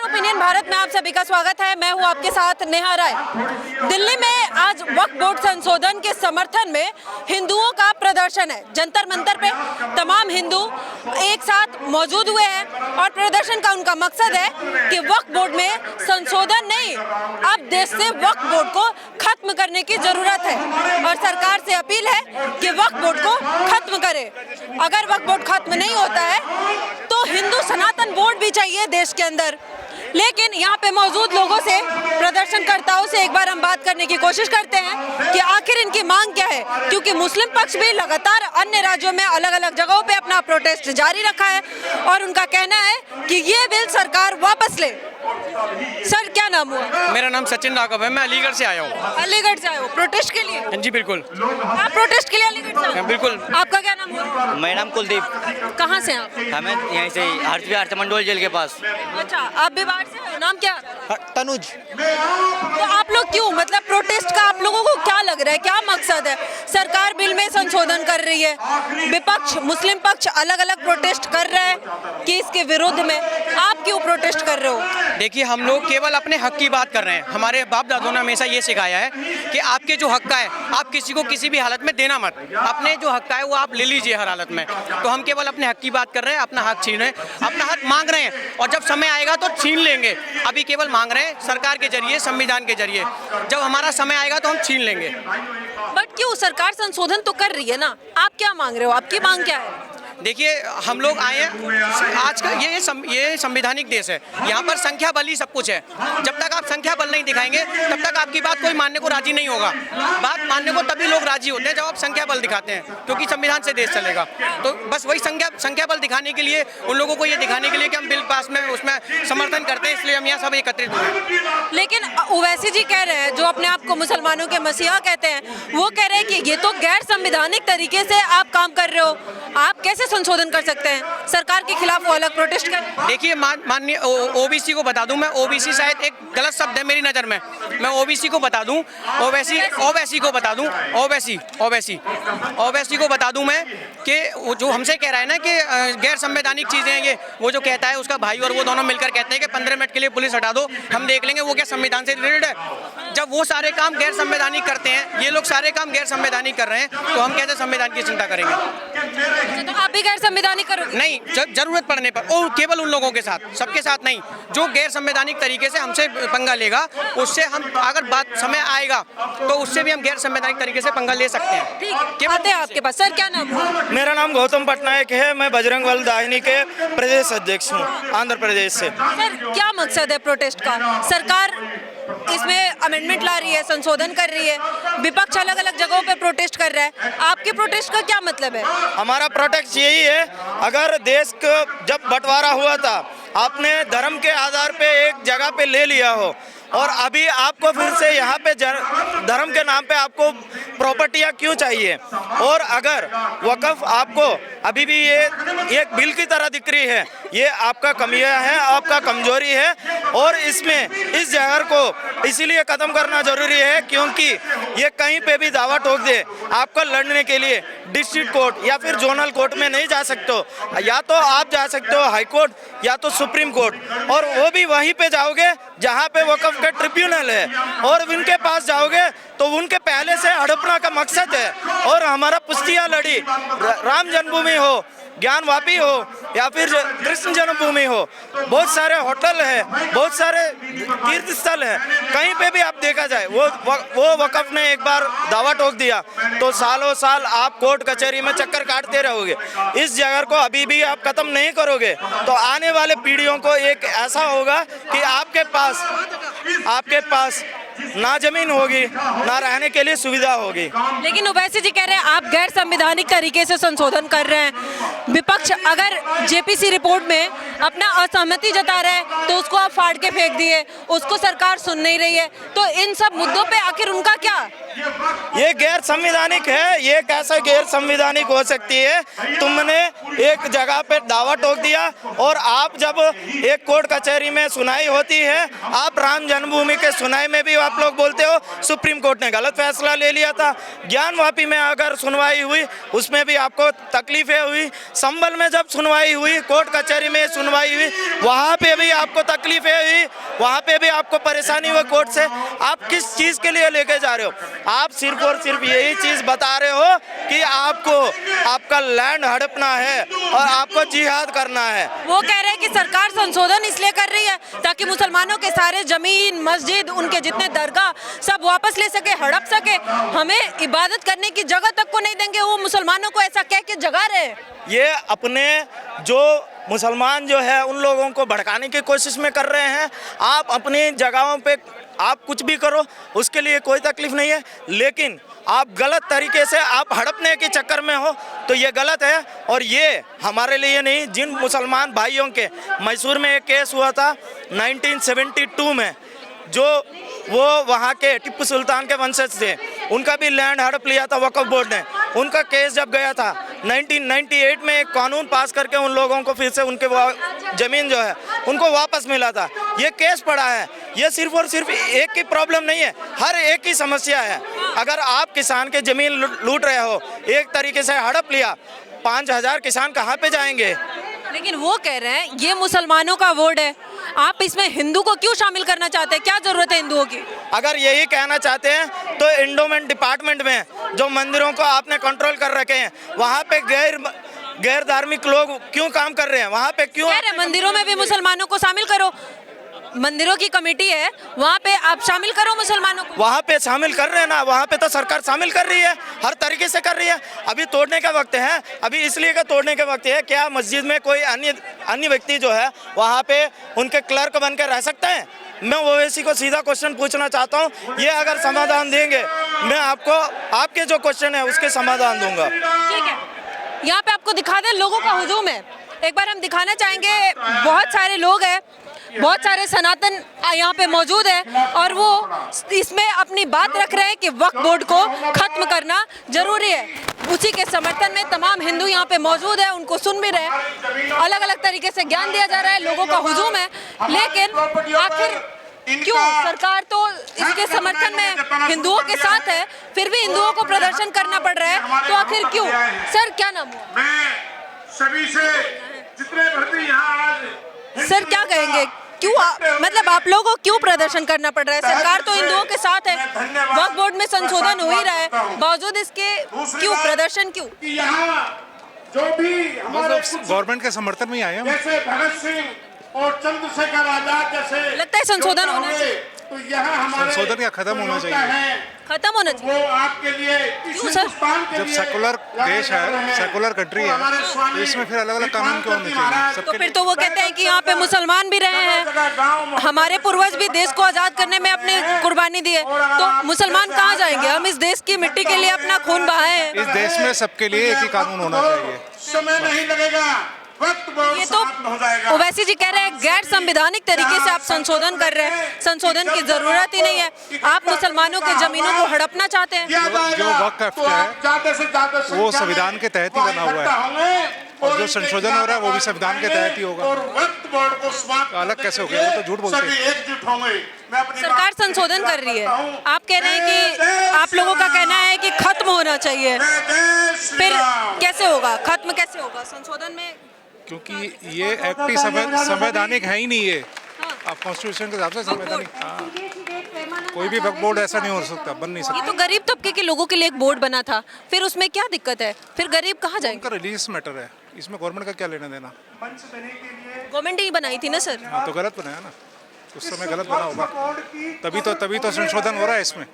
Opinion Bharat में आप सभी का स्वागत है। मैं हूं आपके साथ नेहा राय। दिल्ली में आज वक्फ बोर्ड संशोधन के समर्थन में हिंदुओं का प्रदर्शन है। जंतर मंतर पे तमाम हिंदू एक साथ मौजूद हुए हैं और प्रदर्शन का उनका मकसद है कि वक्फ बोर्ड में संशोधन नहीं, अब देश से वक्फ बोर्ड को खत्म करने की जरूरत है और सरकार से अपील है कि वक्फ बोर्ड को खत्म करे। अगर वक्फ बोर्ड खत्म नहीं होता है तो हिंदू सनातन बोर्ड भी चाहिए देश के अंदर। लेकिन यहाँ पे मौजूद लोगों से, प्रदर्शनकर्ताओं से एक बार हम बात करने की कोशिश करते हैं कि आखिर इनकी मांग क्या है, क्योंकि मुस्लिम पक्ष भी लगातार अन्य राज्यों में अलग अलग जगहों पे अपना प्रोटेस्ट जारी रखा है और उनका कहना है कि ये बिल सरकार वापस ले। सर, क्या नाम हुआ? मेरा नाम सचिन राघव है, मैं अलीगढ़ से आया हूँ। अलीगढ़ से आए हो प्रोटेस्ट के लिए? जी बिल्कुल। आप प्रोटेस्ट के लिए अलीगढ़ से आए हो? बिल्कुल। आपका क्या नाम हुआ? मेरा नाम कुलदीप। कहाँ से आप? हमें यहीं से हरमंडोल जेल के पास। अच्छा, आप भी बाहर से हो? नाम क्या? तनुज। तो आप लोग क्यों, मतलब प्रोटेस्ट का आप लोगों को क्या लग रहा है, क्या मकसद है? सरकार बिल में संशोधन कर रही है, विपक्ष मुस्लिम पक्ष अलग अलग प्रोटेस्ट कर रहे हैं कि इसके विरुद्ध में, आप क्यों प्रोटेस्ट कर रहे हो? देखिए, हम लोग केवल अपने हक की बात कर रहे हैं। हमारे बाप दादों ने हमेशा ये सिखाया है कि आपके जो हक का है आप किसी को किसी भी हालत में देना मत, अपने जो हक का है वो आप ले लीजिए हर हालत में। तो हम केवल अपने हक की बात कर रहे हैं, अपना हक छीन रहे हैं, अपना हक मांग रहे हैं और जब समय आएगा तो छीन लेंगे। अभी केवल मांग रहे हैं सरकार के जरिए, संविधान के जरिए। जब हमारा समय आएगा तो हम छीन लेंगे। बट क्यों, सरकार संशोधन तो कर रही है ना, आप क्या मांग रहे हो? आपकी मांग क्या है? देखिए, हम लोग आए हैं, आज का ये संवैधानिक देश है, यहाँ पर संख्या बल ही सब कुछ है। जब तक आप संख्या बल नहीं दिखाएंगे तब तक आपकी बात कोई मानने को राजी नहीं होगा। बात मानने को तभी लोग राजी होते हैं जब आप संख्या बल दिखाते हैं, क्योंकि संविधान से देश चलेगा। तो बस वही संख्या बल दिखाने के लिए, उन लोगों को ये दिखाने के लिए कि हम बिल पास में उसमें समर्थन करते हैं, इसलिए हम यहाँ सब एकत्रित हुए। लेकिन ओवैसी जी कह रहे हैं, जो अपने आप को मुसलमानों के मसीहा कहते हैं, वो कह रहे हैं कि ये तो गैर संवैधानिक तरीके से आप काम कर रहे हो, आप कैसे संशोधन कर सकते हैं? सरकार के खिलाफ वो अलग प्रोटेस्ट कर। देखिए, माननीय ओबीसी को बता दूं, मैं ओबीसी शायद एक गलत शब्द है मेरी नज़र में, मैं ओबीसी को बता दूं, ओवैसी को बता दूं, ओवैसी को बता दूं मैं कि जो हमसे कह रहा है ना कि गैर संवैधानिक चीज़ें हैं ये, वो जो कहता है उसका भाई और वो दोनों मिलकर कहते हैं कि 15 मिनट के लिए पुलिस हटा दो, हम देख लेंगे वो क्या संविधान से रिलेटेड है। जब वो सारे काम गैर संवैधानिक करते हैं, ये लोग सारे काम गैर संवैधानिक कर रहे हैं, तो हम कैसे संविधान की चिंता करेंगे? तो आप भी गैर संवैधानिक करोगे? नहीं, जरूरत पड़ने पर, और केवल उन लोगों के साथ, सबके साथ नहीं। जो गैर संवैधानिक तरीके से हमसे पंगा लेगा, उससे हम, अगर बात समय आएगा तो उससे भी हम गैर संवैधानिक तरीके से पंगा ले सकते हैं। ठीक है, आते हैं आपके पास। सर, क्या नाम है? मेरा नाम गौतम पटनायक है, मैं बजरंग दल दाहिनी के प्रदेश अध्यक्ष हूँ, आंध्र प्रदेश से। सर, क्या मकसद है प्रोटेस्ट का? सरकार इसमें अमेंडमेंट ला रही है, संशोधन कर रही है, विपक्ष अलग अलग जगहों पे प्रोटेस्ट कर रहा है, आपके प्रोटेस्ट का क्या मतलब है? हमारा प्रोटेस्ट यही है, अगर देश को जब बंटवारा हुआ था, आपने धर्म के आधार पे एक जगह पे ले लिया हो और अभी आपको फिर से यहाँ पे धर्म के नाम पे आपको प्रॉपर्टियाँ क्यों चाहिए? और अगर वक़्फ़ आपको अभी भी ये एक बिल की तरह दिख रही है, ये आपका कमियां है, आपका कमजोरी है और इसमें इस जगह को इसीलिए ख़त्म करना ज़रूरी है क्योंकि ये कहीं पे भी दावा ठोक दे, आपको लड़ने के लिए डिस्ट्रिक्ट कोर्ट या फिर जोनल कोर्ट में नहीं जा सकते हो, या तो आप जा सकते हो हाई कोर्ट या तो सुप्रीम कोर्ट, और वो भी वहीं पे जाओगे जहाँ पे वक़्फ़ का ट्रिब्यूनल है, और उनके पास जाओगे तो उनके पहले से हड़पना का मकसद है। और हमारा पुस्तिया लड़ी, राम जन्मभूमि हो, ज्ञान वापी हो या फिर कृष्ण जन्मभूमि हो, बहुत सारे होटल है, बहुत सारे तीर्थ स्थल है, कहीं पे भी आप देखा जाए वो वक़्फ़ ने एक बार दावा ठोक दिया तो सालों साल आप कोर्ट कचहरी में चक्कर काटते रहोगे। इस जगह को अभी भी आप ख़त्म नहीं करोगे तो आने वाले पीढ़ियों को एक ऐसा होगा कि आपके पास ना जमीन होगी ना रहने के लिए सुविधा होगी। लेकिन ओवैसी जी कह रहे हैं आप गैर संवैधानिक तरीके से संशोधन कर रहे हैं, विपक्ष अगर जेपीसी रिपोर्ट में अपना असहमति जता रहा है तो उसको आप फाड़ के फेंक दिए, उसको सरकार सुन नहीं रही है, तो इन सब मुद्दों पे आखिर उनका क्या? ये गैर संवैधानिक है, ये कैसे गैर संवैधानिक हो सकती है? तुमने एक जगह पे दावा ठोक दिया और आप जब एक कोर्ट कचहरी में सुनाई होती है, आप राम जन्मभूमि के सुनाई में भी आप लोग बोलते हो सुप्रीम कोर्ट ने गलत फैसला ले लिया था। ज्ञान वापी में अगर सुनवाई हुई उसमें भी आपको तकलीफें हुई, संभल में जब सुनवाई हुई, कोर्ट कचहरी में सुनवाई हुई, वहाँ पे भी आपको तकलीफें हुई, वहाँ पे भी आपको परेशानी हुई कोर्ट से। आप किस चीज़ के लिए लेके जा रहे हो? आप सिर्फ और सिर्फ यही चीज़ बता रहे हो कि आपको आपका लैंड हड़पना है और आपको जिहाद करना है। वो कह रहे हैं कि सरकार संशोधन इसलिए कर रही है ताकि मुसलमानों के सारे जमीन, मस्जिद, उनके जितने दरगाह सब वापस ले सके, हड़प सके। हमें इबादत करने की जगह तक को नहीं देंगे, वो मुसलमानों को ऐसा कह के जगा रहे हैं। ये अपने जो मुसलमान जो है उन लोगों को भड़काने की कोशिश में कर रहे हैं। आप अपनी जगहों पे आप कुछ भी करो, उसके लिए कोई तकलीफ नहीं है, लेकिन आप गलत तरीके से आप हड़पने के चक्कर में हो तो ये गलत है। और ये हमारे लिए नहीं, जिन मुसलमान भाइयों के मैसूर में एक केस हुआ था 1972 में, जो वो वहाँ के टिप्पू सुल्तान के वंशज थे, उनका भी लैंड हड़प लिया था वक्फ बोर्ड ने। उनका केस जब गया था 1998 में एक कानून पास करके उन लोगों को फिर से उनके ज़मीन जो है उनको वापस मिला था। ये केस पड़ा है। ये सिर्फ और सिर्फ एक की प्रॉब्लम नहीं है, हर एक की समस्या है। अगर आप किसान के ज़मीन लूट रहे हो, एक तरीके से हड़प लिया, 5000 किसान कहाँ पे जाएंगे? लेकिन वो कह रहे हैं ये मुसलमानों का वोट है, आप इसमें हिंदू को क्यों शामिल करना चाहते हैं? क्या जरूरत है हिंदुओं की? अगर यही कहना चाहते हैं तो एंडोमेंट डिपार्टमेंट में जो मंदिरों को आपने कंट्रोल कर रखे हैं, वहाँ पे गैर धार्मिक लोग क्यों काम कर रहे हैं? वहाँ पे क्यों? कह रहे हैं मंदिरों में भी मुसलमानों को शामिल करो, मंदिरों की कमेटी है वहाँ पे आप शामिल करो मुसलमानों को। वहाँ पे शामिल कर रहे हैं ना, वहाँ पे तो सरकार शामिल कर रही है, हर तरीके से कर रही है। अभी तोड़ने का वक्त है, अभी इसलिए का तोड़ने का वक्त है। क्या मस्जिद में कोई अन्य व्यक्ति जो है वहाँ पे उनके क्लर्क बन के रह सकते हैं? मैं ओवैसी को सीधा क्वेश्चन पूछना चाहता हूँ, ये अगर समाधान देंगे मैं आपको आपके जो क्वेश्चन है उसके समाधान दूंगा। ठीक है, यहाँ पे आपको दिखा दें लोगों का हुजूम है। एक बार हम दिखाना चाहेंगे, बहुत सारे लोग हैं, बहुत सारे सनातन यहाँ पे मौजूद है और वो इसमें अपनी बात रख रहे हैं कि वक्फ बोर्ड को खत्म करना जरूरी है। उसी के समर्थन में तमाम हिंदू यहाँ पे मौजूद है, उनको सुन भी रहे हैं, अलग अलग तरीके से ज्ञान दिया जा रहा है, लोगों का हुजूम है। लेकिन आखिर क्यों सरकार तो इसके समर्थन में हिंदुओं के साथ है, फिर भी हिंदुओं को प्रदर्शन करना पड़ रहा है, तो आखिर क्यों? सर क्या नाम हुआ? मैं सभी से जितने भर्ती यहाँ आज सर क्या कहेंगे, क्यों मतलब आप लोगों को क्यों प्रदर्शन करना पड़ रहा है? सरकार तो हिंदुओं के साथ है, वक्फ बोर्ड में संशोधन हो ही रहा है, बावजूद इसके क्यों प्रदर्शन क्यों? यहाँ जो भी हमारे गवर्नमेंट के समर्थन में ही आए हम। जैसे भगत सिंह और चंद्रशेखर आजाद जैसे लगता है संशोधन होना चाहिए। तो यहाँ हमारे संशोधन या खत्म होना चाहिए। खत्म होना चाहिए। वो आपके लिए क्यों सर? जब सेकुलर देश है, सेकुलर कंट्री है, तो इसमें फिर अलग अलग कानून क्यों होने चाहिए? तो सबके फिर तो वो कहते हैं कि यहाँ पे मुसलमान भी रहे हैं, हमारे पूर्वज भी देश को आजाद करने में अपने कुर्बानी दी है, तो मुसलमान कहाँ जाएंगे? हम इस देश की मिट्टी के लिए अपना खून बहाए हैं। इस देश में सबके लिए एक ही कानून होना चाहिए। समय नहीं लगेगा, वक्त बहुत ये समाप्त हो जाएगा। तो ओवैसी जी कह रहे हैं गैर संवैधानिक तरीके से आप संशोधन कर रहे हैं, संशोधन की जरूरत ही नहीं है, आप मुसलमानों के जमीनों को हड़पना चाहते हैं। जो वक्फ है वो संविधान के तहत ही बना हुआ है, और जो संशोधन हो रहा है वो भी संविधान के तहत ही होगा। तो अलग कैसे हो गया? वो तो झूठ बोलते हैं। एकजुट होंगे। सरकार संशोधन कर रही है, आप कह रहे हैं कि आप लोगों का कहना है कि खत्म होना चाहिए, फिर कैसे होगा? खत्म कैसे होगा संशोधन में? क्योंकि ये एक्ट ही संवैधानिक है ही नहीं। ये आप कॉन्स्टिट्यूशन के हिसाब से संवैधानिक, कोई भी वक्फ बोर्ड ऐसा नहीं हो सकता, बन नहीं ये सकता। तो गरीब तबके के लोगों के लिए एक बोर्ड बना था, फिर उसमें क्या दिक्कत है? फिर गरीब कहाँ जाएंगे? उनका रिलीजियस मैटर है, इसमें गवर्नमेंट का क्या लेना देना? गवर्नमेंट ही बनाई थी ना सर। हाँ, तो गलत बनाया ना, उस समय गलत बना होगा, तभी तो संशोधन हो रहा है इसमें।